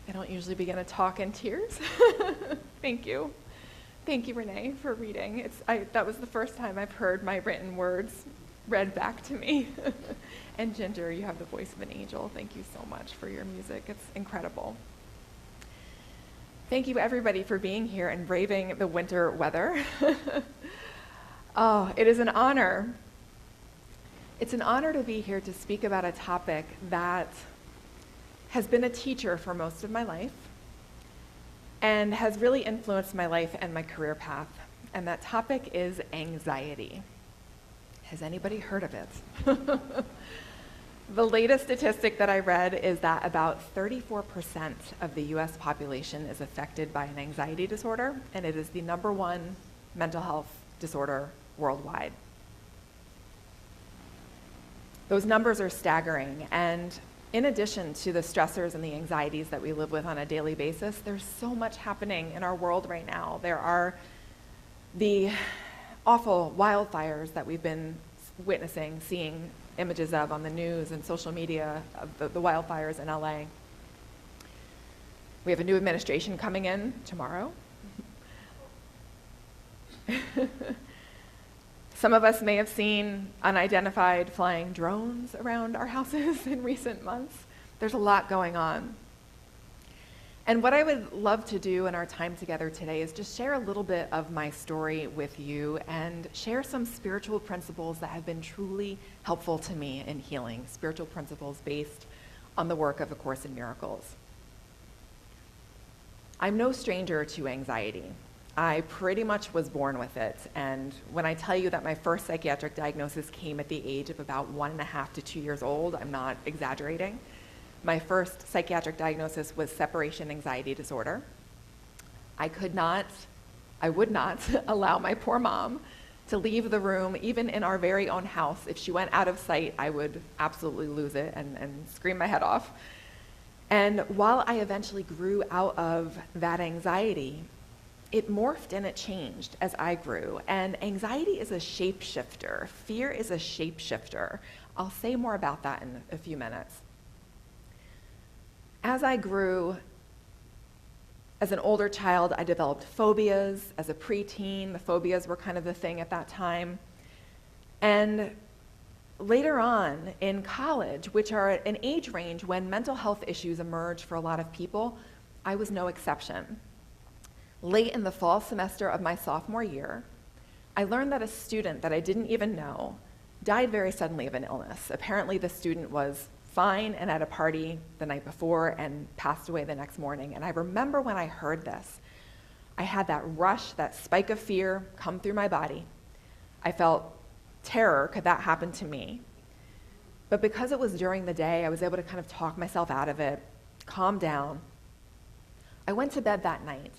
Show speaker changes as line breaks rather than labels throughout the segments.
I don't usually begin a talk in tears. Thank you. Thank you, Renee, for reading. That was the first time I've heard my written words read back to me. And Ginger, you have the voice of an angel. Thank you so much for your music. It's incredible. Thank you, everybody, for being here and braving the winter weather. Oh, it is an honor. It's an honor to be here to speak about a topic that has been a teacher for most of my life and has really influenced my life and my career path. And that topic is anxiety. Has anybody heard of it? The latest statistic that I read is that about 34% of the US population is affected by an anxiety disorder, and it is the #1 mental health disorder worldwide. Those numbers are staggering, and in addition to the stressors and the anxieties that we live with on a daily basis, there's so much happening in our world right now. There are the awful wildfires that we've been witnessing, seeing images of on the news and social media of the wildfires in LA. We have a new administration coming in tomorrow. Some of us may have seen unidentified flying drones around our houses in recent months. There's a lot going on. And what I would love to do in our time together today is just share a little bit of my story with you and share some spiritual principles that have been truly helpful to me in healing, spiritual principles based on the work of A Course in Miracles. I'm no stranger to anxiety. I pretty much was born with it, and when I tell you that my first psychiatric diagnosis came at the age of about 1.5 to 2 years old, I'm not exaggerating. My first psychiatric diagnosis was separation anxiety disorder. I would not allow my poor mom to leave the room, even in our very own house. If she went out of sight, I would absolutely lose it and scream my head off. And while I eventually grew out of that anxiety, it morphed and it changed as I grew. And anxiety is a shapeshifter. Fear is a shapeshifter. I'll say more about that in a few minutes. As I grew, as an older child, I developed phobias. As a preteen, the phobias were kind of the thing at that time. And later on in college, which are an age range when mental health issues emerge for a lot of people, I was no exception. Late in the fall semester of my sophomore year, I learned that a student that I didn't even know died very suddenly of an illness. Apparently, the student was fine and at a party the night before and passed away the next morning. And I remember when I heard this, I had that rush, that spike of fear come through my body. I felt terror, could that happen to me? But because it was during the day, I was able to kind of talk myself out of it, calm down. I went to bed that night,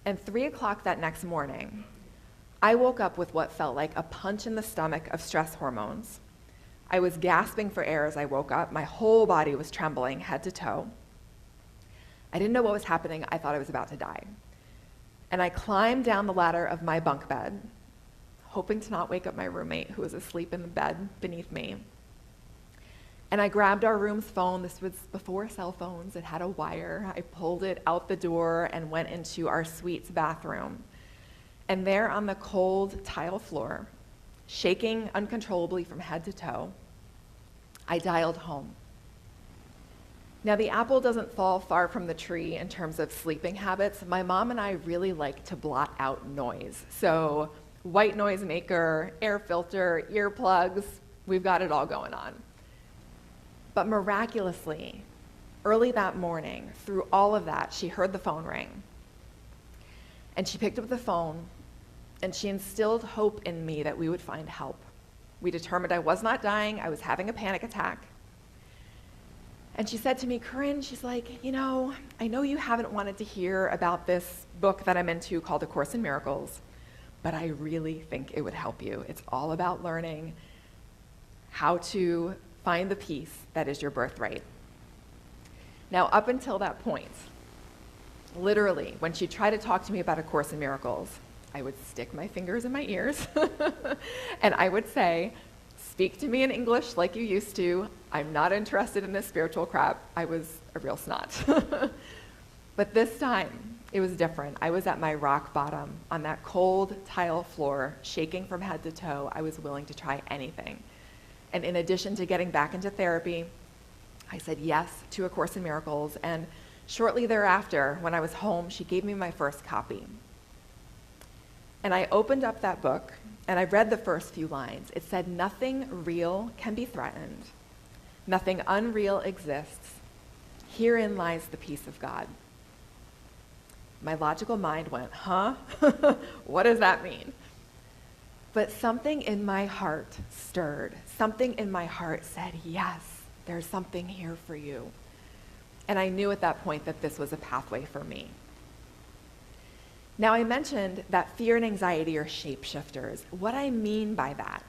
and 3 o'clock that next morning, I woke up with what felt like a punch in the stomach of stress hormones. I was gasping for air as I woke up. My whole body was trembling, head to toe. I didn't know what was happening. I thought I was about to die. And I climbed down the ladder of my bunk bed, hoping to not wake up my roommate who was asleep in the bed beneath me. And I grabbed our room's phone. This was before cell phones. It had a wire. I pulled it out the door and went into our suite's bathroom. And there on the cold tile floor, shaking uncontrollably from head to toe, I dialed home. Now, the apple doesn't fall far from the tree in terms of sleeping habits. My mom and I really like to blot out noise. So white noise maker, air filter, earplugs, we've got it all going on. But miraculously, early that morning, through all of that, she heard the phone ring. And she picked up the phone, and she instilled hope in me that we would find help. We determined I was not dying, I was having a panic attack. And she said to me, Corinne, she's like, I know you haven't wanted to hear about this book that I'm into called A Course in Miracles, but I really think it would help you. It's all about learning how to find the peace that is your birthright. Now, up until that point, literally, when she tried to talk to me about A Course in Miracles, I would stick my fingers in my ears and I would say, speak to me in English like you used to. I'm not interested in this spiritual crap. I was a real snot. But this time, it was different. I was at my rock bottom on that cold tile floor, shaking from head to toe. I was willing to try anything. And in addition to getting back into therapy, I said yes to A Course in Miracles. And shortly thereafter, when I was home, she gave me my first copy. And I opened up that book, and I read the first few lines. It said, "Nothing real can be threatened. Nothing unreal exists. Herein lies the peace of God." My logical mind went, huh? What does that mean? But something in my heart stirred. Something in my heart said, yes, there's something here for you. And I knew at that point that this was a pathway for me. Now, I mentioned that fear and anxiety are shapeshifters. What I mean by that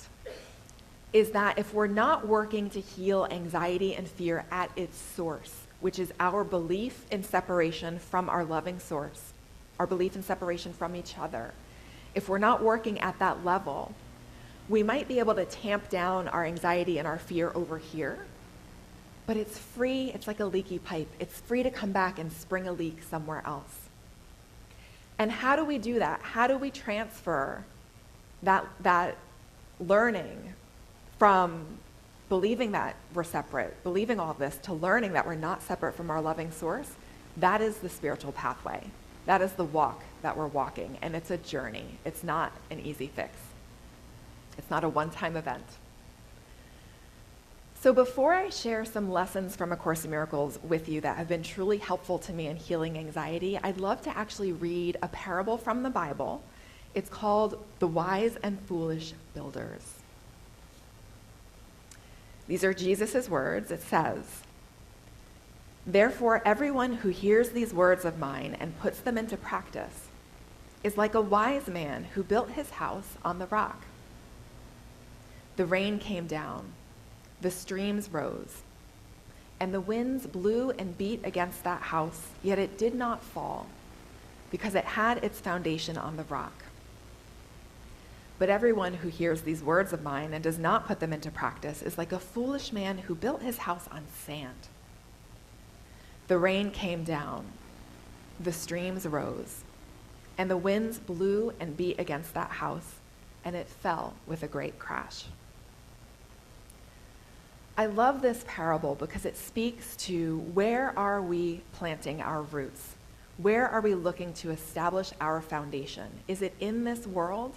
is that if we're not working to heal anxiety and fear at its source, which is our belief in separation from our loving source, our belief in separation from each other, if we're not working at that level, we might be able to tamp down our anxiety and our fear over here, but it's free, it's like a leaky pipe. It's free to come back and spring a leak somewhere else. And how do we do that? How do we transfer that learning from believing that we're separate, believing all of this, to learning that we're not separate from our loving source? That is the spiritual pathway. That is the walk that we're walking, and it's a journey. It's not an easy fix. It's not a one-time event. So before I share some lessons from A Course in Miracles with you that have been truly helpful to me in healing anxiety, I'd love to actually read a parable from the Bible. It's called The Wise and Foolish Builders. These are Jesus' words. It says, "Therefore, everyone who hears these words of mine and puts them into practice is like a wise man who built his house on the rock. The rain came down, the streams rose, and the winds blew and beat against that house, yet it did not fall, because it had its foundation on the rock. But everyone who hears these words of mine and does not put them into practice is like a foolish man who built his house on sand. The rain came down, the streams rose, and the winds blew and beat against that house, and it fell with a great crash." I love this parable because it speaks to where are we planting our roots? Where are we looking to establish our foundation? Is it in this world,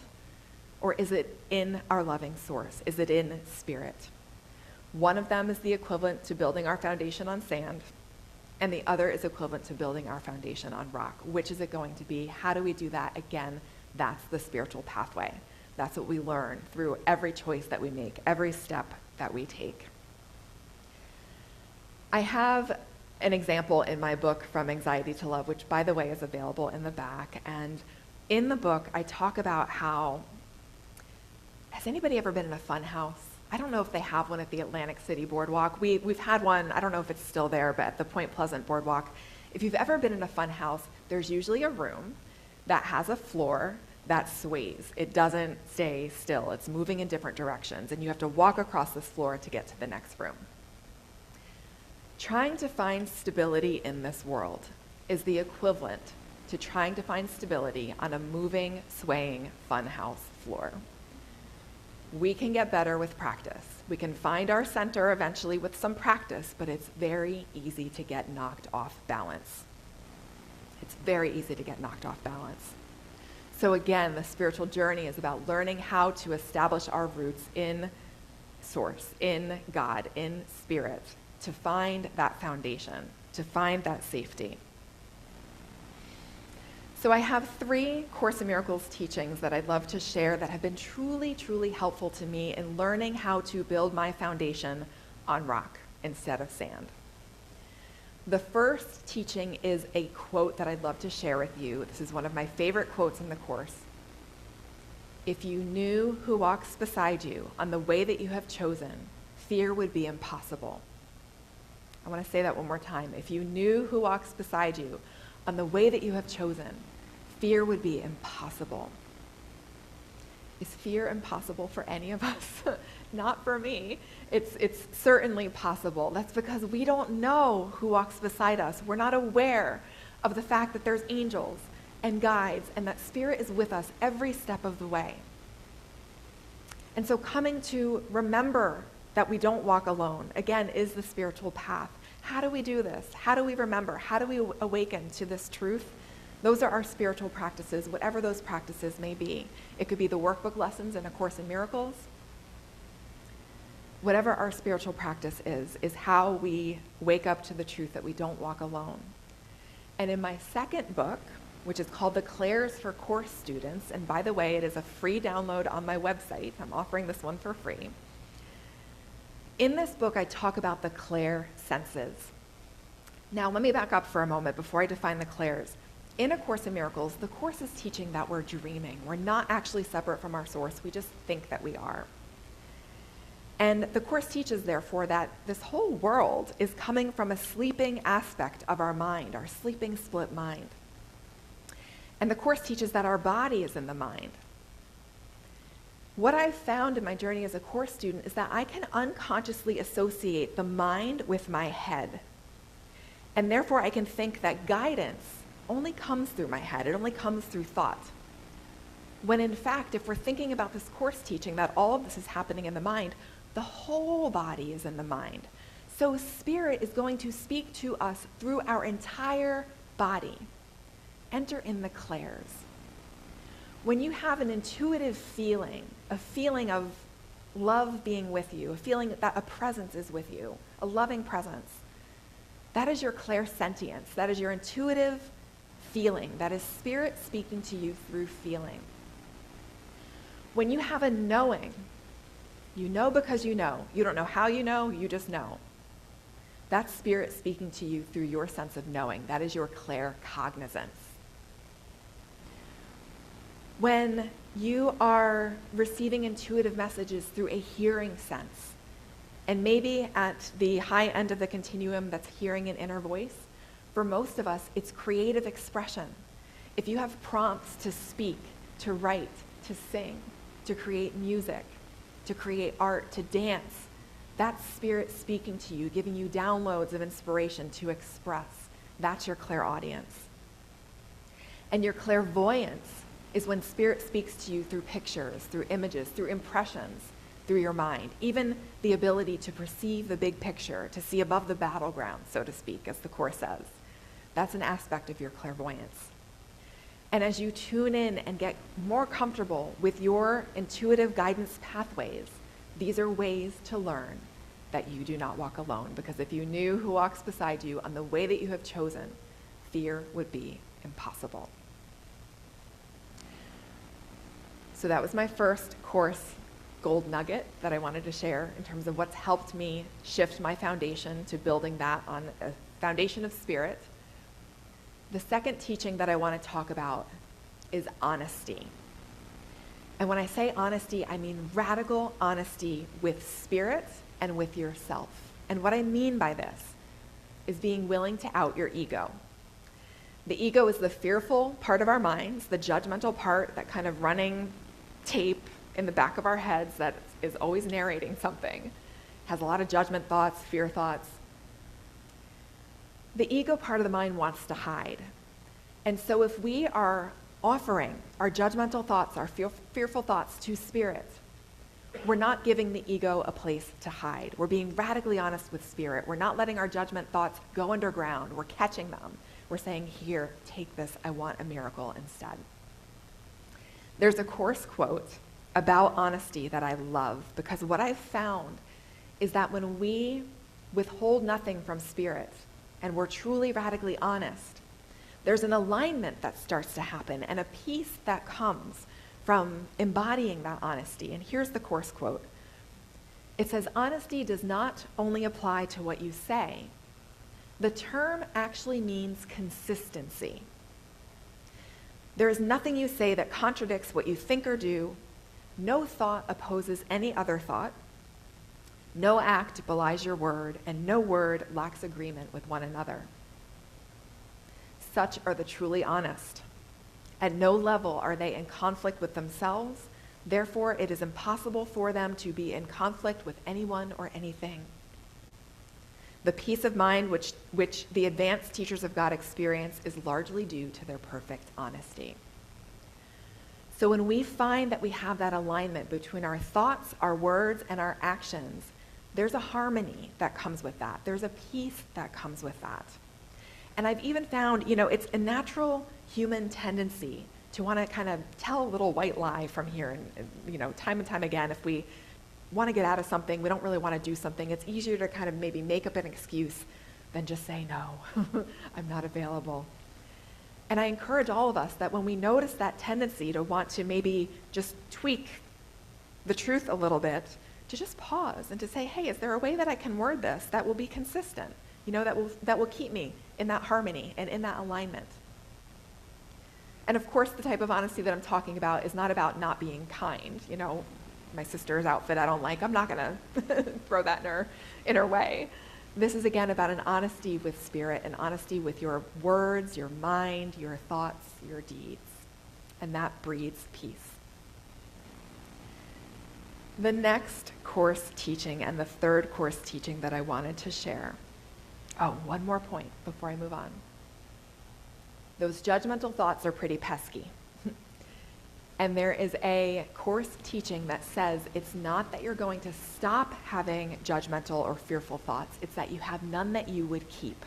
or is it in our loving source? Is it in spirit? One of them is the equivalent to building our foundation on sand, and the other is equivalent to building our foundation on rock. Which is it going to be? How do we do that? Again, that's the spiritual pathway. That's what we learn through every choice that we make, every step that we take. I have an example in my book, From Anxiety to Love, which, by the way, is available in the back. And in the book, I talk about how, has anybody ever been in a fun house? I don't know if they have one at the Atlantic City Boardwalk. We've had one, I don't know if it's still there, but at the Point Pleasant Boardwalk. If you've ever been in a fun house, there's usually a room that has a floor that sways. It doesn't stay still. It's moving in different directions, and you have to walk across this floor to get to the next room. Trying to find stability in this world is the equivalent to trying to find stability on a moving, swaying funhouse floor. We can get better with practice. We can find our center eventually with some practice, but it's very easy to get knocked off balance. It's very easy to get knocked off balance. So again, the spiritual journey is about learning how to establish our roots in source, in God, in spirit, to find that foundation, to find that safety. So I have 3 Course in Miracles teachings that I'd love to share that have been truly, truly helpful to me in learning how to build my foundation on rock instead of sand. The first teaching is a quote that I'd love to share with you. This is one of my favorite quotes in the Course. "If you knew who walks beside you on the way that you have chosen, fear would be impossible." I want to say that one more time. If you knew who walks beside you on the way that you have chosen, fear would be impossible. Is fear impossible for any of us? Not for me. It's certainly possible. That's because we don't know who walks beside us. We're not aware of the fact that there's angels and guides and that Spirit is with us every step of the way. And so coming to remember that we don't walk alone, again, is the spiritual path. How do we do this? How do we remember? How do we awaken to this truth? Those are our spiritual practices, whatever those practices may be. It could be the workbook lessons in A Course in Miracles. Whatever our spiritual practice is how we wake up to the truth that we don't walk alone. And in my second book, which is called The Clairs for Course Students, and by the way, it is a free download on my website. I'm offering this one for free. In this book, I talk about the clair senses. Now, let me back up for a moment before I define the clairs. In A Course in Miracles, the Course is teaching that we're dreaming. We're not actually separate from our source. We just think that we are. And the Course teaches, therefore, that this whole world is coming from a sleeping aspect of our mind, our sleeping split mind. And the Course teaches that our body is in the mind. What I've found in my journey as a Course student is that I can unconsciously associate the mind with my head. And therefore, I can think that guidance only comes through my head. It only comes through thought. When in fact, if we're thinking about this Course teaching that all of this is happening in the mind, the whole body is in the mind. So Spirit is going to speak to us through our entire body. Enter in the clairs. When you have an intuitive feeling, a feeling of love being with you, a feeling that a presence is with you, a loving presence, that is your clairsentience. That is your intuitive feeling. That is Spirit speaking to you through feeling. When you have a knowing, you know because you know. You don't know how you know, you just know. That's Spirit speaking to you through your sense of knowing. That is your claircognizance. When you are receiving intuitive messages through a hearing sense, and maybe at the high end of the continuum that's hearing an inner voice, for most of us, it's creative expression. If you have prompts to speak, to write, to sing, to create music, to create art, to dance, that's Spirit speaking to you, giving you downloads of inspiration to express. That's your clairaudience. And your clairvoyance is when Spirit speaks to you through pictures, through images, through impressions, through your mind. Even the ability to perceive the big picture, to see above the battleground, so to speak, as the Course says. That's an aspect of your clairvoyance. And as you tune in and get more comfortable with your intuitive guidance pathways, these are ways to learn that you do not walk alone. Because if you knew who walks beside you on the way that you have chosen, fear would be impossible. So that was my first Course gold nugget that I wanted to share in terms of what's helped me shift my foundation to building that on a foundation of Spirit. The second teaching that I want to talk about is honesty. And when I say honesty, I mean radical honesty with Spirit and with yourself. And what I mean by this is being willing to out your ego. The ego is the fearful part of our minds, the judgmental part, that kind of running tape in the back of our heads that is always narrating something, has a lot of judgment thoughts, fear thoughts. The ego part of the mind wants to hide. And so if we are offering our judgmental thoughts, our fearful thoughts to Spirit, we're not giving the ego a place to hide. We're being radically honest with Spirit. We're not letting our judgment thoughts go underground. We're catching them. We're saying, here, take this. I want a miracle instead. There's a Course quote about honesty that I love, because what I've found is that when we withhold nothing from Spirit and we're truly radically honest, there's an alignment that starts to happen and a peace that comes from embodying that honesty. And here's the Course quote. It says, honesty does not only apply to what you say. The term actually means consistency. There is nothing you say that contradicts what you think or do. No thought opposes any other thought. No act belies your word, and no word lacks agreement with one another. Such are the truly honest. At no level are they in conflict with themselves. Therefore, it is impossible for them to be in conflict with anyone or anything. The peace of mind which the advanced teachers of God experience is largely due to their perfect honesty. So when we find that we have that alignment between our thoughts, our words, and our actions, there's a harmony that comes with that. There's a peace that comes with that. And I've even found, it's a natural human tendency to want to kind of tell a little white lie from here and time and time again. If we want to get out of something, we don't really want to do something, it's easier to kind of maybe make up an excuse than just say, no, I'm not available. And I encourage all of us that when we notice that tendency to want to maybe just tweak the truth a little bit, to just pause and to say, hey, is there a way that I can word this that will be consistent, that will keep me in that harmony and in that alignment? And of course, the type of honesty that I'm talking about is not about not being kind. My sister's outfit I don't like, I'm not going to throw that in her way. This is, again, about an honesty with spirit, an honesty with your words, your mind, your thoughts, your deeds. And that breeds peace. The next course teaching and the third course teaching that I wanted to share. Oh, one more point before I move on. Those judgmental thoughts are pretty pesky. And there is a course teaching that says it's not that you're going to stop having judgmental or fearful thoughts, it's that you have none that you would keep.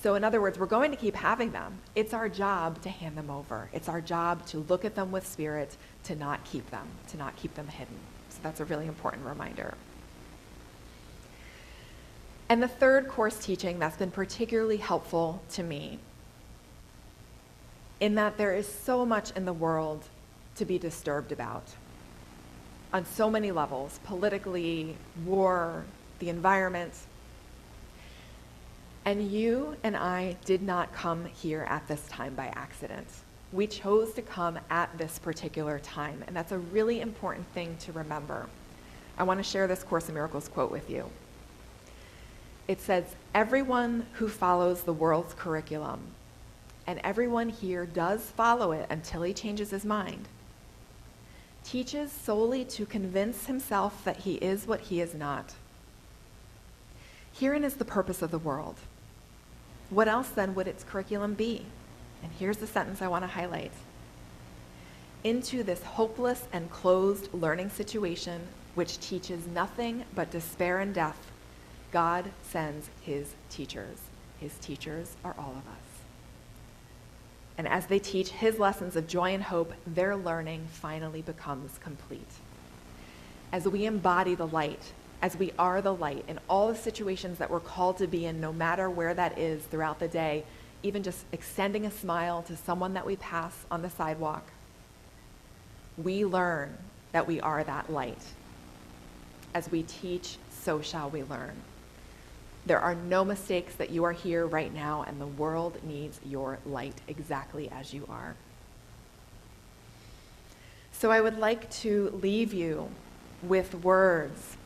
So in other words, we're going to keep having them. It's our job to hand them over. It's our job to look at them with spirit, to not keep them hidden. So that's a really important reminder. And the third course teaching that's been particularly helpful to me, in that there is so much in the world to be disturbed about on so many levels, politically, war, the environment. And you and I did not come here at this time by accident. We chose to come at this particular time, and that's a really important thing to remember. I want to share this Course in Miracles quote with you. It says, everyone who follows the world's curriculum, and everyone here does follow it until he changes his mind, teaches solely to convince himself that he is what he is not. Herein is the purpose of the world. What else then would its curriculum be? And here's the sentence I want to highlight. Into this hopeless and closed learning situation, which teaches nothing but despair and death, God sends his teachers. His teachers are all of us. And as they teach his lessons of joy and hope, their learning finally becomes complete. As we embody the light, as we are the light in all the situations that we're called to be in, no matter where that is throughout the day, even just extending a smile to someone that we pass on the sidewalk, we learn that we are that light. As we teach, so shall we learn. There are no mistakes that you are here right now, and the world needs your light exactly as you are. So I would like to leave you with words.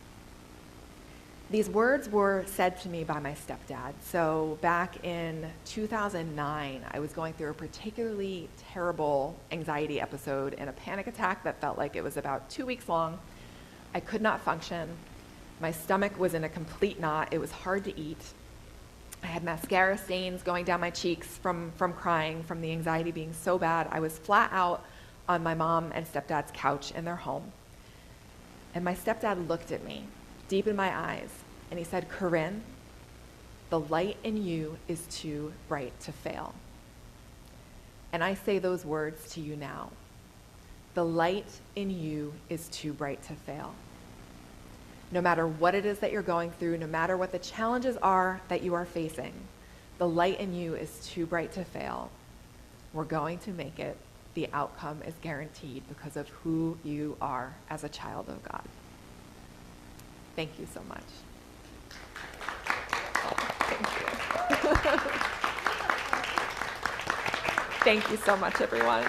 These words were said to me by my stepdad. So back in 2009, I was going through a particularly terrible anxiety episode and a panic attack that felt like it was about 2 weeks long. I could not function. My stomach was in a complete knot. It was hard to eat. I had mascara stains going down my cheeks from crying, from the anxiety being so bad. I was flat out on my mom and stepdad's couch in their home. And my stepdad looked at me deep in my eyes, and he said, Corinne, the light in you is too bright to fail. And I say those words to you now. The light in you is too bright to fail. No matter what it is that you're going through, no matter what the challenges are that you are facing, the light in you is too bright to fail. We're going to make it. The outcome is guaranteed because of who you are as a child of God. Thank you so much. Thank you. Thank you so much, everyone.